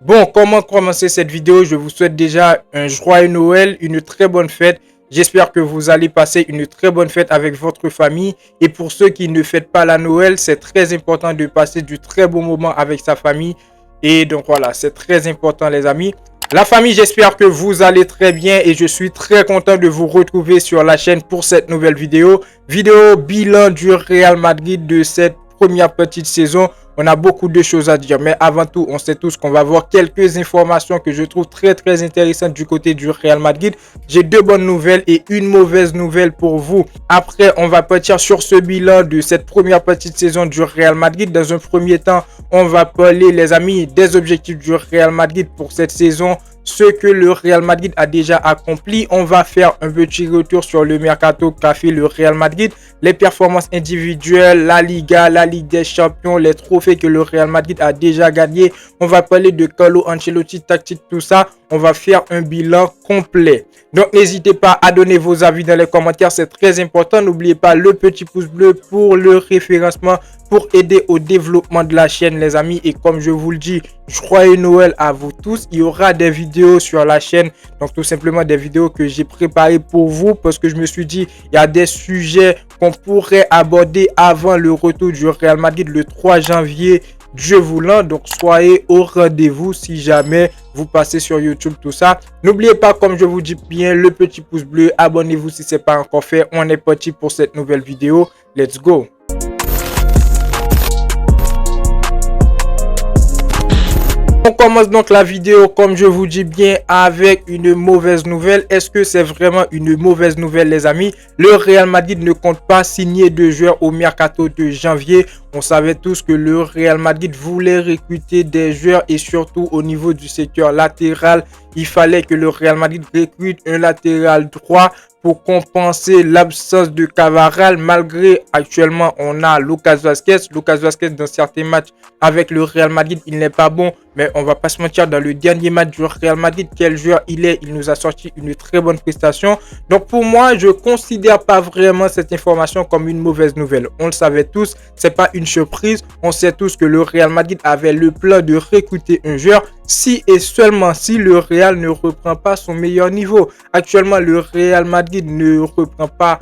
Bon, comment commencer cette vidéo? Je vous souhaite déjà un joyeux Noël, une très bonne fête. J'espère que vous allez passer une très bonne fête avec votre famille. Et pour ceux qui ne fêtent pas la Noël, c'est très important de passer du très bon moment avec sa famille. Et donc voilà, c'est très important les amis. La famille, j'espère que vous allez très bien et je suis très content de vous retrouver sur la chaîne pour cette nouvelle vidéo. Vidéo bilan du Real Madrid de cette première petite saison. On a beaucoup de choses à dire, mais avant tout, on sait tous qu'on va voir quelques informations que je trouve très intéressantes du côté du Real Madrid. J'ai deux bonnes nouvelles et une mauvaise nouvelle pour vous. Après, on va partir sur ce bilan de cette première petite saison du Real Madrid. Dans un premier temps, on va parler, les amis, des objectifs du Real Madrid pour cette saison, ce que le Real Madrid a déjà accompli. On va faire un petit retour sur le mercato qu'a fait le Real Madrid, les performances individuelles, la Liga, la Ligue des Champions, les trophées que le Real Madrid a déjà gagné. On va parler de Carlo Ancelotti, tactique, tout ça. On va faire un bilan complet. Donc n'hésitez pas à donner vos avis dans les commentaires, c'est très important. N'oubliez pas le petit pouce bleu pour le référencement, pour aider au développement de la chaîne les amis. Et comme je vous le dis, joyeux Noël à vous tous. Il y aura des vidéos sur la chaîne, donc tout simplement des vidéos que j'ai préparées pour vous, parce que je me suis dit il y a des sujets qu'on pourrait aborder avant le retour du Real Madrid le 3 janvier, Dieu voulant. Donc soyez au rendez-vous si jamais vous passez sur YouTube, tout ça. N'oubliez pas, comme je vous dis bien, le petit pouce bleu, abonnez-vous si ce n'est pas encore fait. On est parti pour cette nouvelle vidéo. Let's go. On commence donc la vidéo, comme je vous dis bien, avec une mauvaise nouvelle. Est-ce que c'est vraiment une mauvaise nouvelle les amis? Le Real Madrid ne compte pas signer de joueurs au mercato de janvier. On savait tous que le Real Madrid voulait recruter des joueurs et surtout au niveau du secteur latéral. Il fallait que le Real Madrid recrute un latéral droit pour compenser l'absence de Cavaral, malgré actuellement on a Lucas Vazquez. Lucas Vazquez dans certains matchs avec le Real Madrid, il n'est pas bon, mais on va pas se mentir, dans le dernier match du Real Madrid, quel joueur il est, il nous a sorti une très bonne prestation. Donc pour moi, je considère pas vraiment cette information comme une mauvaise nouvelle. On le savait tous, c'est pas une surprise. On sait tous que le Real Madrid avait le plan de recruter un joueur si et seulement si le Real ne reprend pas son meilleur niveau. Actuellement, le Real Madrid ne reprend pas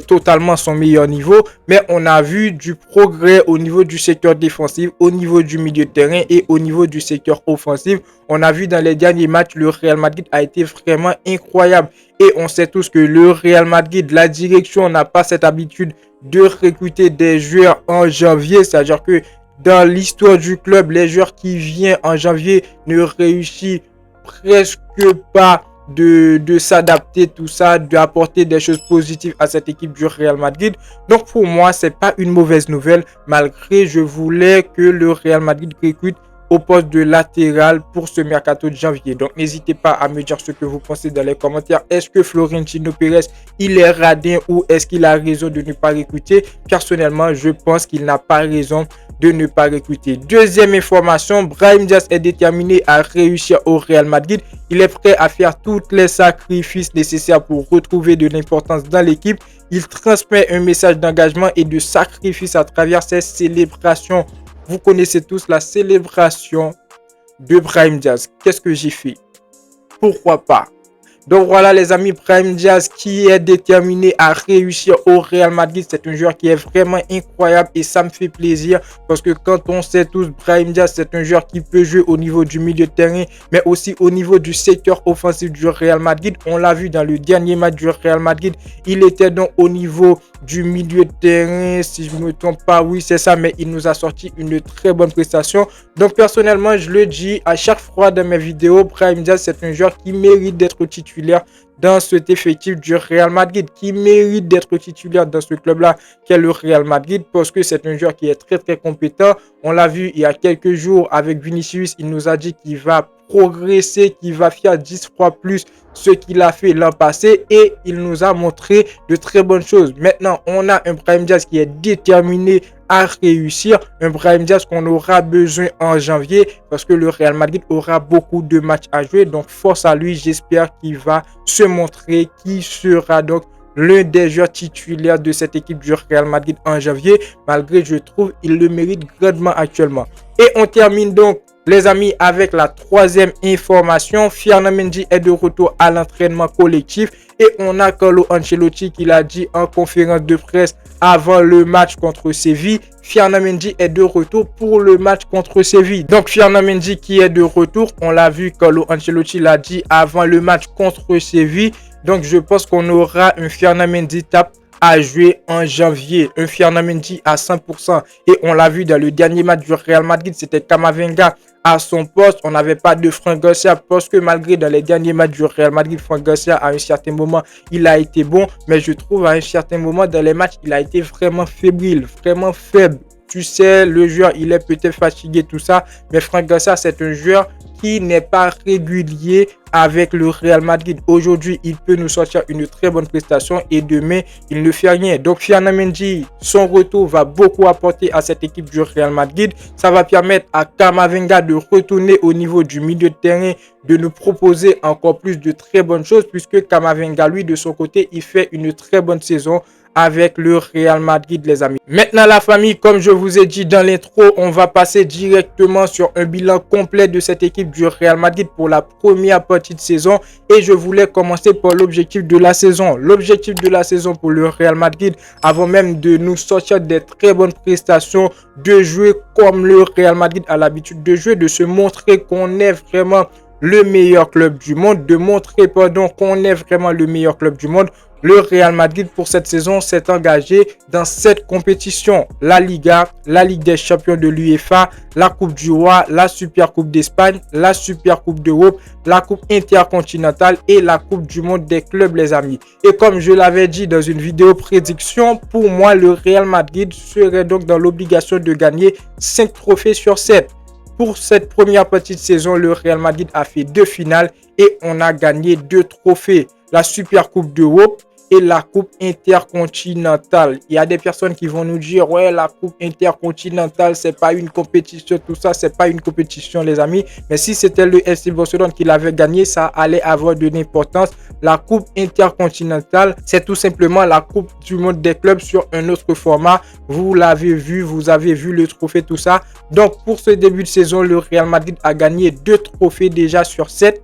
totalement son meilleur niveau, mais on a vu du progrès au niveau du secteur défensif, au niveau du milieu de terrain et au niveau du secteur offensif. On a vu dans les derniers matchs, le Real Madrid a été vraiment incroyable et on sait tous que le Real Madrid, la direction n'a pas cette habitude de recruter des joueurs en janvier, c'est-à-dire que dans l'histoire du club, les joueurs qui viennent en janvier ne réussissent presque pas de s'adapter, tout ça, d'apporter des choses positives à cette équipe du Real Madrid. Donc pour moi, c'est pas une mauvaise nouvelle, malgré je voulais que le Real Madrid recrute au poste de latéral pour ce mercato de janvier. Donc n'hésitez pas à me dire ce que vous pensez dans les commentaires. Est-ce que Florentino Pérez il est radin ou est-ce qu'il a raison de ne pas recruter? Personnellement, je pense qu'il n'a pas raison de ne pas recruter. Deuxième information, Brahim Diaz est déterminé à réussir au Real Madrid. Il est prêt à faire tous les sacrifices nécessaires pour retrouver de l'importance dans l'équipe. Il transmet un message d'engagement et de sacrifice à travers ses célébrations. Vous connaissez tous la célébration de Brahim Diaz. Qu'est-ce que j'ai fait? Pourquoi pas? Donc voilà les amis, Brahim Diaz qui est déterminé à réussir au Real Madrid. C'est un joueur qui est vraiment incroyable et ça me fait plaisir parce que quand on sait tous, Brahim Diaz c'est un joueur qui peut jouer au niveau du milieu de terrain mais aussi au niveau du secteur offensif du Real Madrid. On l'a vu dans le dernier match du Real Madrid, il était donc au niveau du milieu de terrain, si je ne me trompe pas, oui c'est ça, mais il nous a sorti une très bonne prestation. Donc personnellement je le dis à chaque fois dans mes vidéos, Brahim Diaz c'est un joueur qui mérite d'être titulaire dans cet effectif du Real Madrid, qui mérite d'être titulaire dans ce club-là qu'est le Real Madrid, parce que c'est un joueur qui est très compétent. On l'a vu il y a quelques jours avec Vinicius, il nous a dit qu'il va progresser, qu'il va faire 10 fois plus ce qu'il a fait l'an passé et il nous a montré de très bonnes choses. Maintenant, on a un Brahim Diaz qui est déterminé à réussir, un Brahim Diaz qu'on aura besoin en janvier parce que le Real Madrid aura beaucoup de matchs à jouer. Donc force à lui, j'espère qu'il va se montrer, qu'il sera donc l'un des joueurs titulaires de cette équipe du Real Madrid en janvier, malgré je trouve il le mérite grandement actuellement. Et on termine donc Les amis, avec la troisième information, Ferland Mendy est de retour à l'entraînement collectif et on a Carlo Ancelotti qui l'a dit en conférence de presse avant le match contre Séville. Ferland Mendy est de retour pour le match contre Séville. Donc Ferland Mendy qui est de retour, on l'a vu, Carlo Ancelotti l'a dit avant le match contre Séville. Donc je pense qu'on aura un Ferland Mendy tape à jouer en janvier, un Ferland Mendy à 100%. Et on l'a vu dans le dernier match du Real Madrid, c'était Camavinga à son poste. On n'avait pas de Fran Garcia parce que malgré dans les derniers matchs du Real Madrid, Fran Garcia à un certain moment, il a été bon. Mais je trouve à un certain moment dans les matchs, il a été vraiment fébrile, vraiment faible. Tu sais, le joueur, il est peut-être fatigué, tout ça. Mais Fran Garcia, c'est un joueur qui n'est pas régulier avec le Real Madrid. Aujourd'hui, il peut nous sortir une très bonne prestation et demain, il ne fait rien. Donc, Ferland Mendy, son retour va beaucoup apporter à cette équipe du Real Madrid. Ça va permettre à Camavinga de retourner au niveau du milieu de terrain, de nous proposer encore plus de très bonnes choses puisque Camavinga, lui, de son côté, il fait une très bonne saison avec le Real Madrid, les amis. Maintenant, la famille, comme je vous ai dit dans l'intro, on va passer directement sur un bilan complet de cette équipe du Real Madrid pour la première partie de saison. Et je voulais commencer par l'objectif de la saison. L'objectif de la saison pour le Real Madrid, avant même de nous sortir des très bonnes prestations, de jouer comme le Real Madrid a l'habitude de jouer, de se montrer qu'on est vraiment le meilleur club du monde, de montrer, qu'on est vraiment le meilleur club du monde. Le Real Madrid pour cette saison s'est engagé dans 7 compétitions. La Liga, la Ligue des champions de l'UEFA, la Coupe du Roi, la Super Coupe d'Espagne, la Super Coupe d'Europe, la Coupe intercontinentale et la Coupe du monde des clubs, les amis. Et comme je l'avais dit dans une vidéo prédiction, pour moi, le Real Madrid serait donc dans l'obligation de gagner 5 trophées sur 7. Pour cette première partie de saison, le Real Madrid a fait 2 finales et on a gagné 2 trophées. La Super Coupe d'Europe et la Coupe intercontinentale. Il y a des personnes qui vont nous dire ouais, la Coupe intercontinentale c'est pas une compétition, tout ça c'est pas une compétition, les amis. Mais si c'était le FC Barcelone qui l'avait gagné, ça allait avoir de l'importance. La Coupe intercontinentale, c'est tout simplement la Coupe du monde des clubs sur un autre format. Vous l'avez vu, vous avez vu le trophée, tout ça. Donc pour ce début de saison, le Real Madrid a gagné 2 trophées déjà sur 7,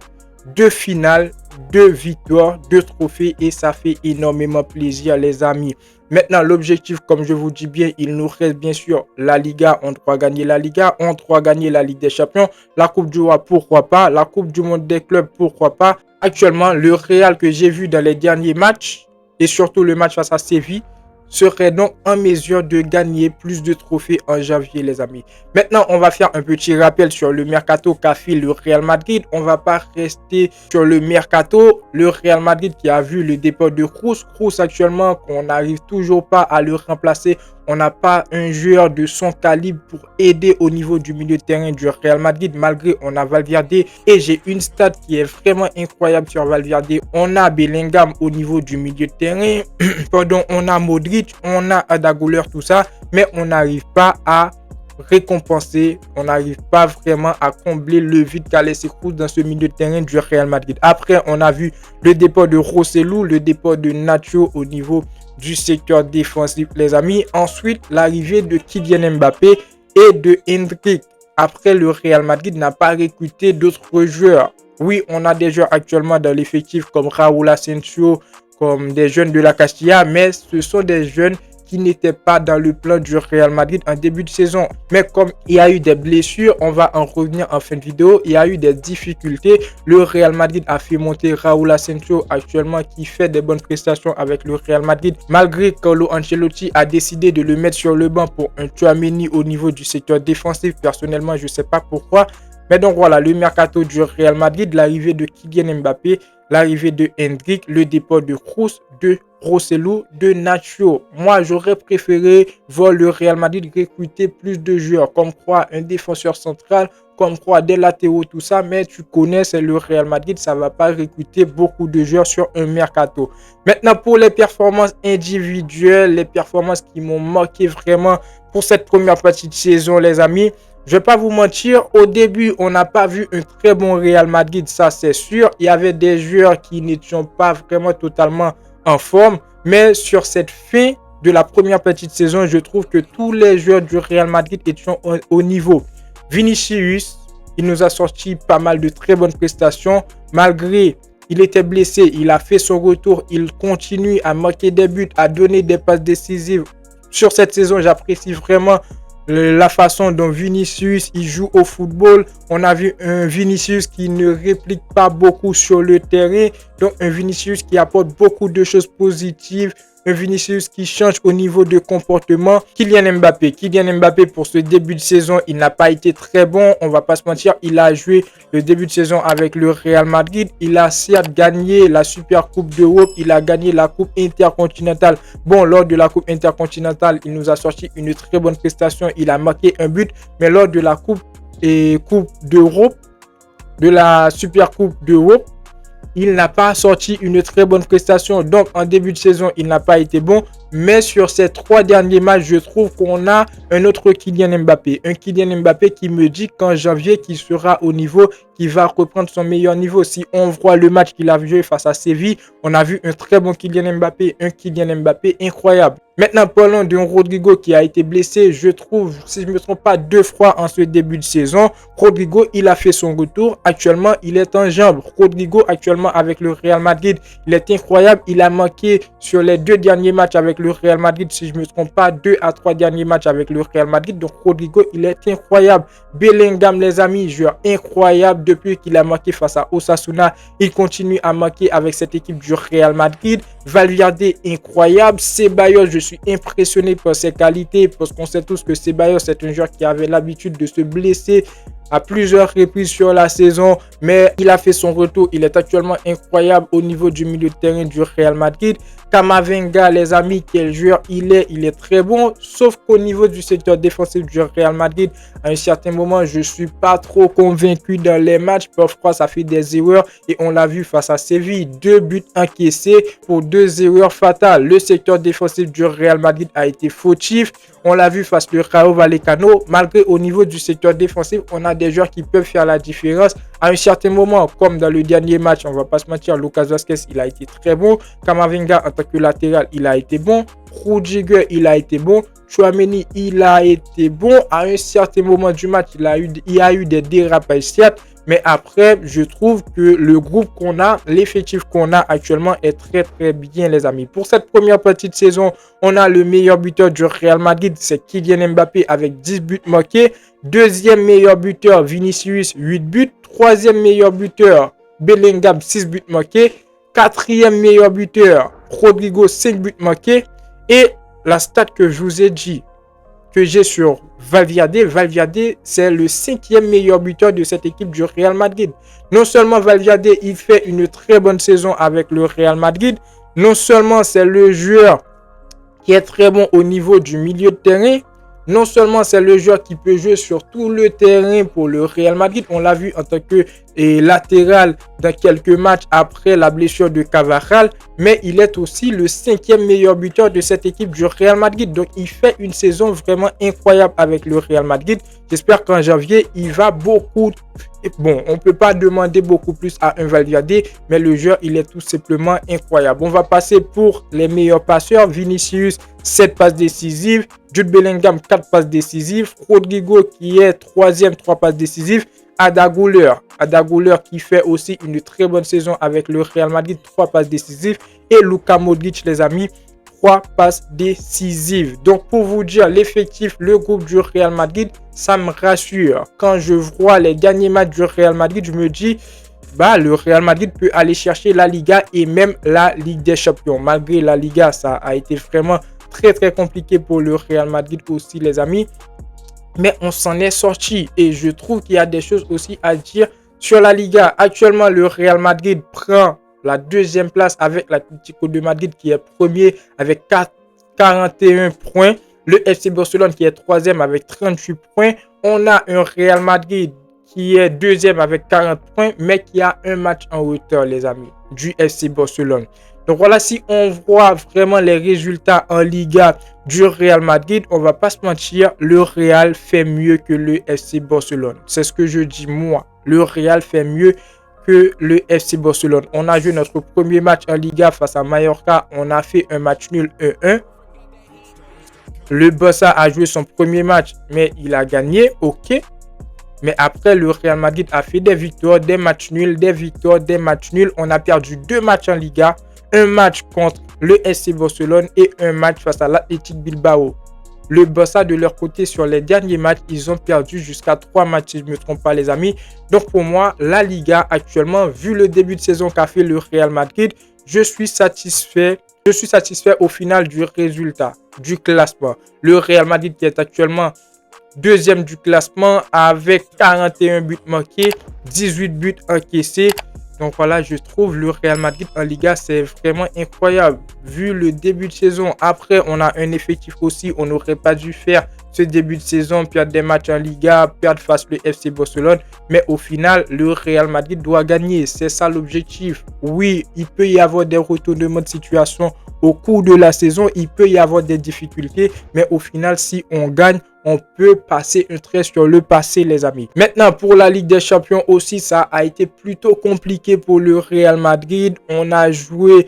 2 finales, 2 victoires, 2 trophées et ça fait énormément plaisir, les amis. Maintenant, l'objectif, comme je vous dis bien, il nous reste bien sûr la Liga. On doit gagner la Liga, on doit gagner la Ligue des Champions, la Coupe du Roi, pourquoi pas, la Coupe du monde des clubs, pourquoi pas. Actuellement, le Real que j'ai vu dans les derniers matchs et surtout le match face à Séville serait donc en mesure de gagner plus de trophées en janvier, les amis. Maintenant, on va faire un petit rappel sur le mercato qu'a fait le Real Madrid. On va pas rester sur le mercato. Le Real Madrid qui a vu le départ de Kroos. Kroos actuellement, qu'on n'arrive toujours pas à le remplacer. On n'a pas un joueur de son calibre pour aider au niveau du milieu de terrain du Real Madrid, malgré on a Valverde. Et j'ai une stat qui est vraiment incroyable sur Valverde. On a Bellingham au niveau du milieu de terrain. Pardon, on a Modric, on a Arda Güler, tout ça. Mais on n'arrive pas à récompenser, on n'arrive pas vraiment à combler le vide qu'a laissé Kroos dans ce milieu de terrain du Real Madrid. Après, on a vu le départ de Rosselló, le départ de Nacho au niveau du secteur défensif, les amis. Ensuite, l'arrivée de Kylian Mbappé et de Endrick. Après, le Real Madrid n'a pas recruté d'autres joueurs. Oui, on a des joueurs actuellement dans l'effectif comme Raúl Asensio, comme des jeunes de la Castilla, mais ce sont des jeunes qui n'étaient pas dans le plan du Real Madrid en début de saison. Mais comme il y a eu des blessures, on va en revenir en fin de vidéo, il y a eu des difficultés. Le Real Madrid a fait monter Raúl Asensio actuellement qui fait des bonnes prestations avec le Real Madrid. Malgré que Carlo Ancelotti a décidé de le mettre sur le banc pour un Tchouaméni au niveau du secteur défensif. Personnellement, je ne sais pas pourquoi. Mais donc voilà, le mercato du Real Madrid, l'arrivée de Kylian Mbappé, l'arrivée de Endrick, le départ de Kroos, de Rosselló, de Nacho. Moi, j'aurais préféré voir le Real Madrid recruter plus de joueurs, comme quoi un défenseur central, comme quoi des latéraux, tout ça. Mais tu connais, c'est le Real Madrid, ça ne va pas recruter beaucoup de joueurs sur un mercato. Maintenant, pour les performances individuelles, les performances qui m'ont marqué vraiment pour cette première partie de saison, les amis. Je ne vais pas vous mentir, au début, on n'a pas vu un très bon Real Madrid, ça c'est sûr. Il y avait des joueurs qui n'étaient pas vraiment totalement en forme. Mais sur cette fin de la première partie de saison, je trouve que tous les joueurs du Real Madrid étaient au niveau. Vinicius, Il nous a sorti pas mal de très bonnes prestations. Malgré il était blessé, il a fait son retour. Il continue à marquer des buts, à donner des passes décisives. Sur cette saison, j'apprécie vraiment la façon dont Vinicius il joue au football. On a vu un Vinicius qui ne réplique pas beaucoup sur le terrain. Donc un Vinicius qui apporte beaucoup de choses positives. Un Vinicius qui change au niveau de comportement. Kylian Mbappé pour ce début de saison, il n'a pas été très bon. On va pas se mentir, il a joué le début de saison avec le Real Madrid. Il a certes gagné la Super Coupe d'Europe. Il a gagné la Coupe Intercontinentale. Bon, lors de la Coupe Intercontinentale, il nous a sorti une très bonne prestation. Il a marqué un but. Mais lors de la Coupe d'Europe, de la Super Coupe d'Europe, il n'a pas sorti une très bonne prestation. Donc, en début de saison, il n'a pas été bon. Mais sur ces 3 derniers matchs, je trouve qu'on a un autre Kylian Mbappé. Un Kylian Mbappé qui me dit qu'en janvier, qu'il sera au niveau, qu'il va reprendre son meilleur niveau. Si on voit le match qu'il a joué face à Séville, on a vu un très bon Kylian Mbappé. Un Kylian Mbappé incroyable. Maintenant, parlons d'un Rodrygo qui a été blessé. Je trouve, si je ne me trompe pas, 2 fois en ce début de saison. Rodrygo, il a fait son retour. Actuellement, il est en jambes. Rodrygo, actuellement, avec le Real Madrid, il est incroyable. Il a marqué sur les 2 derniers matchs avec le Real Madrid, si je ne me trompe pas, 2 à 3 derniers matchs avec le Real Madrid. Donc, Rodrygo, il est incroyable. Bellingham, les amis, joueur incroyable depuis qu'il a marqué face à Osasuna. Il continue à marquer avec cette équipe du Real Madrid. Valverde, incroyable. Ceballos, je suis impressionné par ses qualités parce qu'on sait tous que Ceballos est un joueur qui avait l'habitude de se blesser à plusieurs reprises sur la saison, mais il a fait son retour. Il est actuellement incroyable au niveau du milieu de terrain du Real Madrid. Camavinga, les amis, quel joueur il est très bon, sauf qu'au niveau du secteur défensif du Real Madrid, à un certain moment, je ne suis pas trop convaincu dans les matchs. Parfois, ça fait des erreurs et on l'a vu face à Séville. 2 buts encaissés pour 2 erreurs fatales. Le secteur défensif du Real Madrid a été fautif. On l'a vu face au Rayo Vallecano. Malgré au niveau du secteur défensif, on a des joueurs qui peuvent faire la différence. À un certain moment, comme dans le dernier match, on ne va pas se mentir, Lucas Vazquez, il a été très bon. Camavinga, en tant que latéral, il a été bon. Rudiger, il a été bon. Tchouaméni, il a été bon. À un certain moment du match, il y a eu des dérapages, certes. Mais après, je trouve que le groupe qu'on a, l'effectif qu'on a actuellement est très très bien, les amis. Pour cette première partie de saison, on a le meilleur buteur du Real Madrid, c'est Kylian Mbappé avec 10 buts marqués. Deuxième meilleur buteur, Vinicius, 8 buts. Troisième meilleur buteur, Bellingham, 6 buts marqués. Quatrième meilleur buteur, Rodrygo, 5 buts marqués. Et la stat que je vous ai dit, que j'ai sur Valverde, c'est le 5e meilleur buteur de cette équipe du Real Madrid. Non seulement Valverde, il fait une très bonne saison avec le Real Madrid, non seulement c'est le joueur qui est très bon au niveau du milieu de terrain, non seulement c'est le joueur qui peut jouer sur tout le terrain pour le Real Madrid, on l'a vu en tant que latéral dans quelques matchs après la blessure de Carvajal, mais il est aussi le 5e meilleur buteur de cette équipe du Real Madrid. Donc il fait une saison vraiment incroyable avec le Real Madrid. J'espère qu'en janvier, il va beaucoup... Bon, on ne peut pas demander beaucoup plus à un Valverde, mais le joueur, il est tout simplement incroyable. On va passer pour les meilleurs passeurs. Vinicius, 7 passes décisives. Jude Bellingham, 4 passes décisives. Rodrygo qui est 3e, 3 passes décisives. Arda Güler qui fait aussi une très bonne saison avec le Real Madrid, 3 passes décisives. Et Luka Modric, les amis, 3 passes décisives. Donc pour vous dire l'effectif, le groupe du Real Madrid, ça me rassure. Quand je vois les derniers matchs du Real Madrid, je me dis, le Real Madrid peut aller chercher la Liga et même la Ligue des Champions. Malgré la Liga, ça a été vraiment très très compliqué pour le Real Madrid aussi, les amis. Mais on s'en est sorti et je trouve qu'il y a des choses aussi à dire sur la Liga. Actuellement, le Real Madrid prend la 2e place avec l'Atlético de Madrid qui est premier avec 41 points. Le FC Barcelone qui est 3e avec 38 points. On a un Real Madrid qui est 2e avec 40 points, mais qui a un match en hauteur, les amis, du FC Barcelone. Donc voilà, si on voit vraiment les résultats en Liga du Real Madrid, on va pas se mentir, le Real fait mieux que le FC Barcelone. C'est ce que je dis moi. Le Real fait mieux que le FC Barcelone. On a joué notre premier match en Liga face à Mallorca. On a fait un match nul 1-1. Le Barça a joué son premier match, mais il a gagné. Ok. Mais après, le Real Madrid a fait des victoires, des matchs nuls, des victoires, des matchs nuls. On a perdu 2 matchs en Liga, un match contre le FC Barcelone et un match face à l'Athletic Bilbao. Le Barça, de leur côté, sur les derniers matchs, ils ont perdu jusqu'à 3 matchs, si je ne me trompe pas, les amis. Donc, pour moi, la Liga, actuellement, vu le début de saison qu'a fait le Real Madrid, je suis satisfait. Je suis satisfait au final du résultat, du classement. Le Real Madrid qui est actuellement deuxième du classement avec 41 buts manqués, 18 buts encaissés. Donc voilà, je trouve le Real Madrid en Liga, c'est vraiment incroyable. Vu le début de saison, après on a un effectif aussi, on n'aurait pas dû faire ce début de saison, perdre des matchs en Liga, perdre face au FC Barcelone. Mais au final, le Real Madrid doit gagner, c'est ça l'objectif. Oui, il peut y avoir des retournements de situation au cours de la saison, il peut y avoir des difficultés, mais au final, si on gagne, on peut passer un trait sur le passé, les amis. Maintenant, pour la Ligue des Champions aussi, ça a été plutôt compliqué pour le Real Madrid. On a joué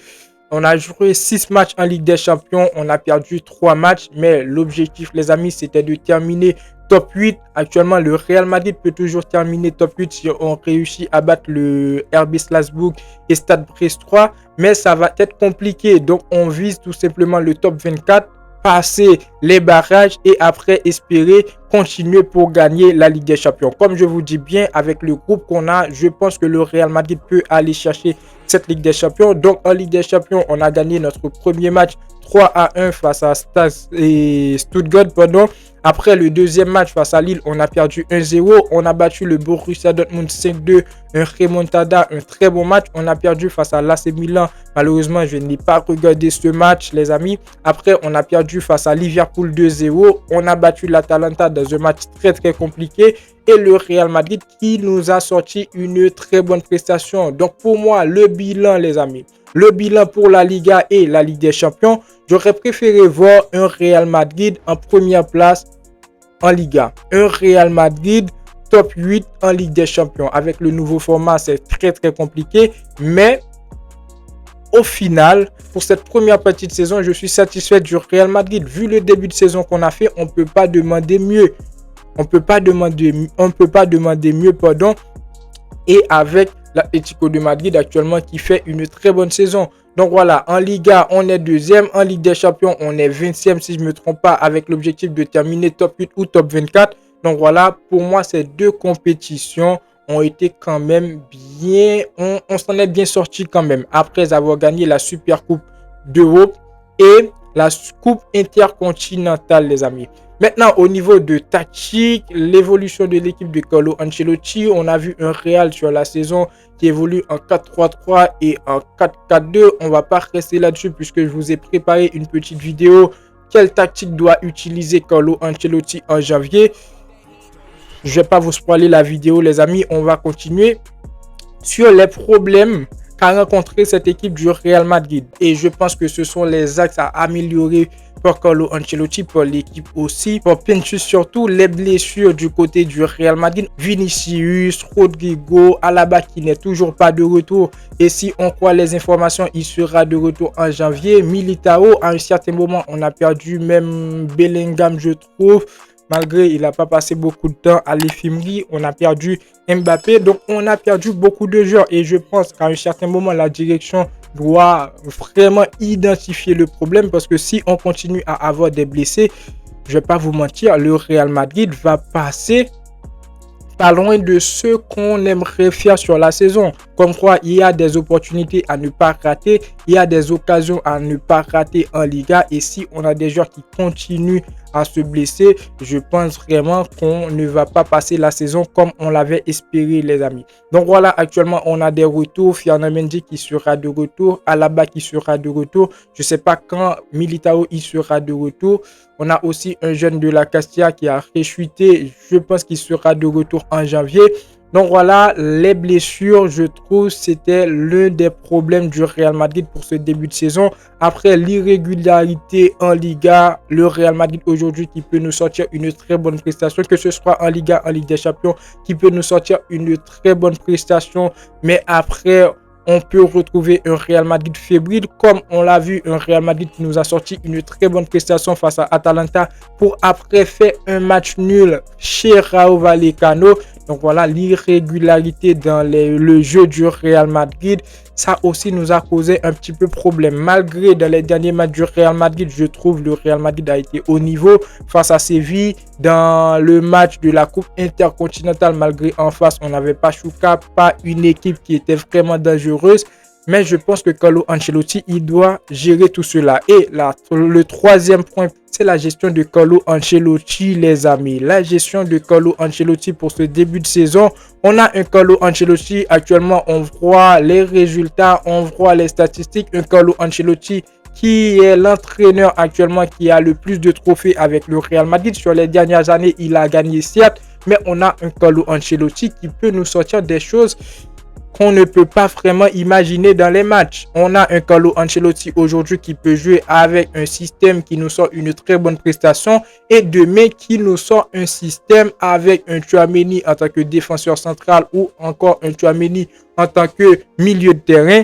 6 matchs en Ligue des Champions. On a perdu 3 matchs. Mais l'objectif, les amis, c'était de terminer top 8. Actuellement, le Real Madrid peut toujours terminer top 8 si on réussit à battre le RB Salzbourg et Stade Brest 3. Mais ça va être compliqué. Donc, on vise tout simplement le top 24. Passer les barrages et après espérer continuer pour gagner la Ligue des Champions. Comme je vous dis bien, avec le groupe qu'on a, je pense que le Real Madrid peut aller chercher cette Ligue des Champions. Donc en Ligue des Champions, on a gagné notre premier match 3-1 face à Stuttgart. Après le deuxième match face à Lille, on a perdu 1-0. On a battu le Borussia Dortmund 5-2. Un remontada, un très bon match. On a perdu face à l'AC Milan. Malheureusement, je n'ai pas regardé ce match, les amis. Après, on a perdu face à Liverpool 2-0. On a battu l'Atalanta dans un match très très compliqué. Et le Real Madrid qui nous a sorti une très bonne prestation. Donc pour moi, le bilan, les amis. Le bilan pour la Liga et la Ligue des Champions, j'aurais préféré voir un Real Madrid en première place en Liga. Un Real Madrid top 8 en Ligue des Champions. Avec le nouveau format, c'est très très compliqué. Mais au final, pour cette première partie de saison, je suis satisfait du Real Madrid. Vu le début de saison qu'on a fait, on ne peut pas demander mieux. On peut pas demander mieux, pardon. Et avec l'Atlético de Madrid actuellement qui fait une très bonne saison. Donc voilà, en Liga, on est deuxième. En Ligue des Champions, on est 20e si je ne me trompe pas, avec l'objectif de terminer top 8 ou top 24. Donc voilà, pour moi, ces deux compétitions ont été quand même bien... On s'en est bien sorti quand même. Après avoir gagné la Super Coupe d'Europe et la Coupe intercontinentale, les amis. Maintenant, au niveau de tactique, l'évolution de l'équipe de Carlo Ancelotti, on a vu un Real sur la saison qui évolue en 4-3-3 et en 4-4-2. On ne va pas rester là-dessus puisque je vous ai préparé une petite vidéo. Quelle tactique doit utiliser Carlo Ancelotti en janvier? Je ne vais pas vous spoiler la vidéo, les amis. On va continuer sur les problèmes qu'a rencontré cette équipe du Real Madrid. Et je pense que ce sont les axes à améliorer pour Carlo Ancelotti, pour l'équipe aussi, pour Pintus surtout, les blessures du côté du Real Madrid, Vinicius, Rodrigo, Alaba qui n'est toujours pas de retour, et si on croit les informations, il sera de retour en janvier. Militao, à un certain moment, on a perdu même Bellingham, je trouve, malgré il n'a pas passé beaucoup de temps à l'éphémérie. On a perdu Mbappé, donc on a perdu beaucoup de joueurs, et je pense qu'à un certain moment, la direction doit vraiment identifier le problème, parce que si on continue à avoir des blessés, je vais pas vous mentir, le Real Madrid va passer pas loin de ce qu'on aimerait faire sur la saison. Comme quoi, il y a des opportunités à ne pas rater, il y a des occasions à ne pas rater en Liga, et si on a des joueurs qui continuent à se blesser, je pense vraiment qu'on ne va pas passer la saison comme on l'avait espéré, les amis. Donc voilà, actuellement on a des retours. Ferland Mendy qui sera de retour, Alaba qui sera de retour, je sais pas quand Militao il sera de retour. On a aussi un jeune de la Castilla qui a réchuté, je pense qu'il sera de retour en janvier. Donc voilà, les blessures, je trouve, c'était l'un des problèmes du Real Madrid pour ce début de saison. Après l'irrégularité en Liga, le Real Madrid aujourd'hui qui peut nous sortir une très bonne prestation, que ce soit en Liga, en Ligue des Champions, qui peut nous sortir une très bonne prestation. Mais après, on peut retrouver un Real Madrid fébrile, comme on l'a vu, un Real Madrid qui nous a sorti une très bonne prestation face à Atalanta pour après faire un match nul chez Rayo Vallecano. Donc voilà, l'irrégularité dans le jeu du Real Madrid, ça aussi nous a causé un petit peu problème. Malgré dans les derniers matchs du Real Madrid, je trouve le Real Madrid a été au niveau face à Séville. Dans le match de la Coupe intercontinentale, malgré en face, on n'avait pas Chouka, pas une équipe qui était vraiment dangereuse. Mais je pense que Carlo Ancelotti, il doit gérer tout cela. Et là, le troisième point, c'est la gestion de Carlo Ancelotti, les amis. La gestion de Carlo Ancelotti pour ce début de saison. On a un Carlo Ancelotti, actuellement, on voit les résultats, on voit les statistiques. Un Carlo Ancelotti qui est l'entraîneur actuellement qui a le plus de trophées avec le Real Madrid. Sur les dernières années, il a gagné certes, mais on a un Carlo Ancelotti qui peut nous sortir des choses qu'on ne peut pas vraiment imaginer dans les matchs. On a un Carlo Ancelotti aujourd'hui qui peut jouer avec un système qui nous sort une très bonne prestation et demain qui nous sort un système avec un Tchouaméni en tant que défenseur central ou encore un Tchouaméni en tant que milieu de terrain.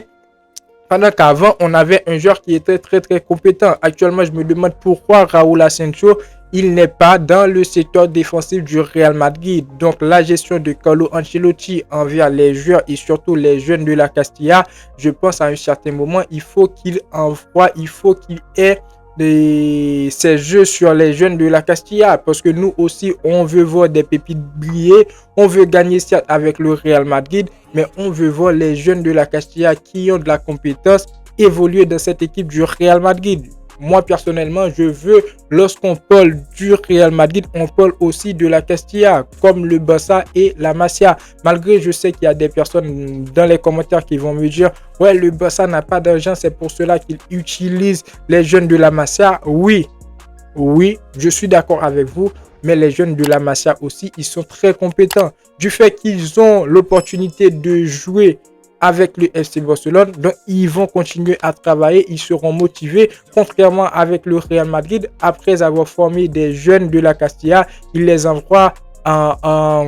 Pendant qu'avant, on avait un joueur qui était très compétent. Actuellement, je me demande pourquoi Raúl Asensio, il n'est pas dans le secteur défensif du Real Madrid. Donc, la gestion de Carlo Ancelotti envers les joueurs et surtout les jeunes de la Castilla, je pense à un certain moment, il faut qu'il envoie, il faut qu'il ait ces jeux sur les jeunes de la Castilla, parce que nous aussi on veut voir des pépites briller, on veut gagner certes avec le Real Madrid, mais on veut voir les jeunes de la Castilla qui ont de la compétence évoluer dans cette équipe du Real Madrid. Moi personnellement, je veux, lorsqu'on parle du Real Madrid, on parle aussi de la Castilla, comme le Barça et la Masia. Malgré, je sais qu'il y a des personnes dans les commentaires qui vont me dire « Ouais, le Barça n'a pas d'argent, c'est pour cela qu'il utilise les jeunes de la Masia. » Oui, je suis d'accord avec vous, mais les jeunes de la Masia aussi, ils sont très compétents. Du fait qu'ils ont l'opportunité de jouer avec le FC Barcelone, donc ils vont continuer à travailler, ils seront motivés, contrairement avec le Real Madrid. Après avoir formé des jeunes de la Castilla, ils les envoient à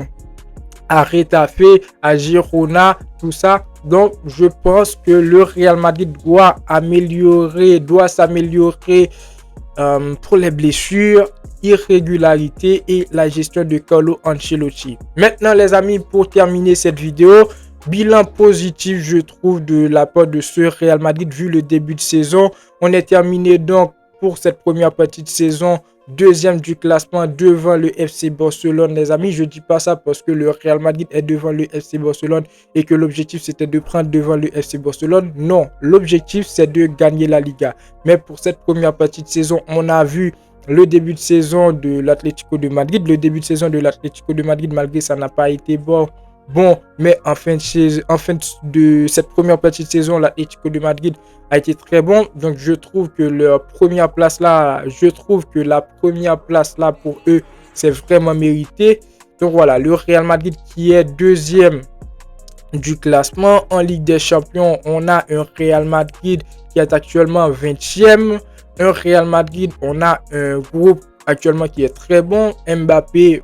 Retafe, à Girona, tout ça. Donc je pense que le Real Madrid doit s'améliorer pour les blessures, irrégularités et la gestion de Carlo Ancelotti. Maintenant les amis, pour terminer cette vidéo, bilan positif, je trouve, de la part de ce Real Madrid vu le début de saison. On est terminé donc pour cette première partie de saison deuxième du classement devant le FC Barcelone, les amis. Je dis pas ça parce que le Real Madrid est devant le FC Barcelone et que l'objectif c'était de prendre devant le FC Barcelone. Non, l'objectif c'est de gagner la Liga. Mais pour cette première partie de saison, on a vu le début de saison de l'Atlético de Madrid. Le début de saison de l'Atlético de Madrid, malgré ça n'a pas été bon, mais en fin de cette première partie de saison, l'Atlético de Madrid a été très bon. Donc je trouve que la première place là pour eux, c'est vraiment mérité. Donc voilà, le Real Madrid qui est deuxième du classement. En Ligue des Champions, on a un Real Madrid qui est actuellement 20e. Un Real Madrid, on a un groupe actuellement qui est très bon. Mbappé,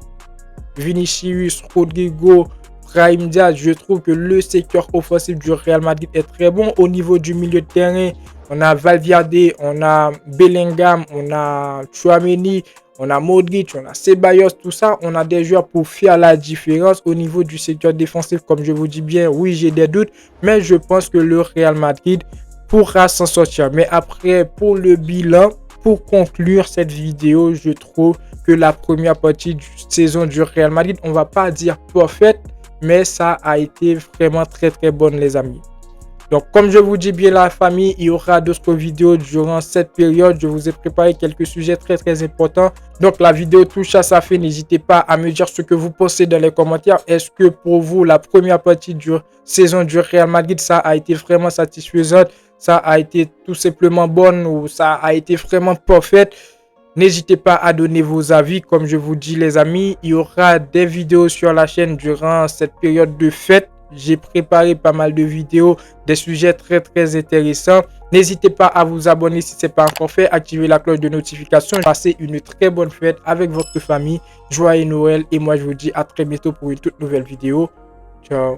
Vinicius, Rodrigo, Brahim Diaz. Je trouve que le secteur offensif du Real Madrid est très bon. Au niveau du milieu de terrain, on a Valverde, on a Bellingham, on a Tchouaméni, on a Modric, on a Ceballos, tout ça. On a des joueurs pour faire la différence. Au niveau du secteur défensif, comme je vous dis bien, oui, j'ai des doutes, mais je pense que le Real Madrid pourra s'en sortir. Mais après, pour le bilan, pour conclure cette vidéo, je trouve que la première partie de saison du Real Madrid, on va pas dire parfaite, mais ça a été vraiment très bonne, les amis. Donc comme je vous dis bien la famille, il y aura d'autres vidéos durant cette période. Je vous ai préparé quelques sujets très importants. Donc la vidéo touche à sa fin. N'hésitez pas à me dire ce que vous pensez dans les commentaires. Est-ce que pour vous la première partie de saison du Real Madrid, ça a été vraiment satisfaisante, ça a été tout simplement bonne ou ça a été vraiment parfaite? N'hésitez pas à donner vos avis. Comme je vous dis les amis, il y aura des vidéos sur la chaîne durant cette période de fête. J'ai préparé pas mal de vidéos, des sujets très intéressants. N'hésitez pas à vous abonner si ce n'est pas encore fait. Activez la cloche de notification. Passez une très bonne fête avec votre famille. Joyeux Noël et moi je vous dis à très bientôt pour une toute nouvelle vidéo. Ciao.